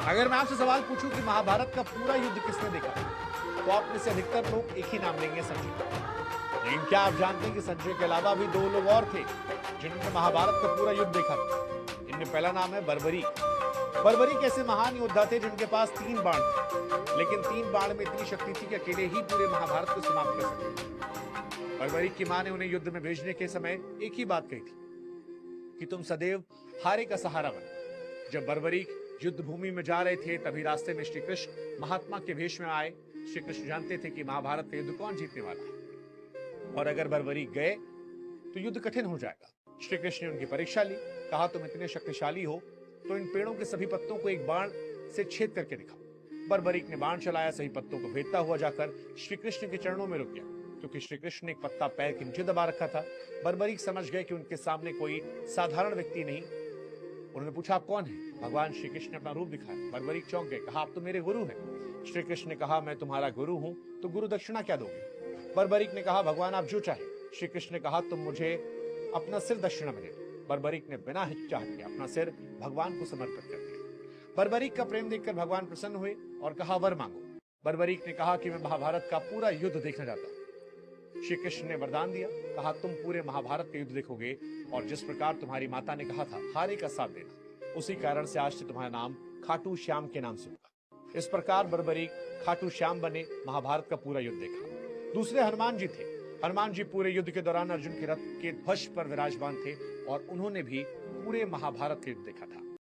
अगर मैं आपसे सवाल पूछूं कि महाभारत का पूरा युद्ध किसने देखा, तो आप में से अधिकतर लोग एक ही नाम लेंगे, संजय। लेकिन क्या आप जानते हैं कि संजय के अलावा भी 2 लोग और थे जिन्होंने महाभारत का पूरा युद्ध देखा था। इनमें पहला नाम है बर्बरीक। बर्बरीक ऐसे महान योद्धा थे जिनके पास 3 बाण थे, लेकिन 3 बाण में इतनी शक्ति थी कि अकेले ही पूरे महाभारत को समाप्त कर सकते। बर्बरीक की मां ने उन्हें युद्ध में भेजने के समय एक ही बात कही थी कि तुम सदैव हारे का सहारा बनो। जब बर्बरीक युद्ध भूमि में जा रहे थे, तभी रास्ते में श्री कृष्ण महात्मा के वेश में आए। श्री कृष्ण जानते थे कि महाभारत का युद्ध कौन जीतने वाला है, और अगर बर्बरीक गए तो युद्ध कठिन हो जाएगा। श्री कृष्ण ने उनकी परीक्षा ली, कहा तुम इतने शक्तिशाली हो तो इन पेड़ों के सभी पत्तों को एक बाण से छेद करके दिखाओ। बर्बरीक ने बाण चलाया, सभी पत्तों को भेदता हुआ जाकर श्री कृष्ण के चरणों में रुक गया। क्योंकि श्री कृष्ण ने एक पत्ता पैर के नीचे दबा रखा था, बर्बरीक समझ गए कि उनके सामने कोई साधारण व्यक्ति नहीं। उन्होंने पूछा आप कौन है? भगवान श्री कृष्ण ने अपना रूप दिखाया। बर्बरीक चौंक गए, कहा आप तो मेरे गुरु हैं। श्री कृष्ण ने कहा मैं तुम्हारा गुरु हूं तो गुरु दक्षिणा क्या दोगे? बर्बरीक ने कहा भगवान आप जो चाहे। श्री कृष्ण ने कहा तुम मुझे अपना सिर दक्षिणा में दे दो। बर्बरीक ने बिना हिचकिचाहट के अपना सिर भगवान को समर्पित कर दिया। बर्बरीक का प्रेम देखकर भगवान प्रसन्न हुए और कहा वर मांगो। बर्बरीक ने कहा कि मैं महाभारत का पूरा युद्ध देखना चाहता हूं। श्री कृष्ण ने वरदान दिया, कहा तुम पूरे महाभारत का युद्ध देखोगे और जिस प्रकार तुम्हारी माता ने कहा था हारे का साथ देना, उसी कारण से आज से तुम्हारा नाम खाटू श्याम के नाम से होगा। इस प्रकार बर्बरीक खाटू श्याम बने, महाभारत का पूरा युद्ध देखा। दूसरे हनुमान जी थे। हनुमान जी पूरे युद्ध के दौरान अर्जुन के रथ के ध्वज पर विराजमान थे और उन्होंने भी पूरे महाभारत का युद्ध देखा था।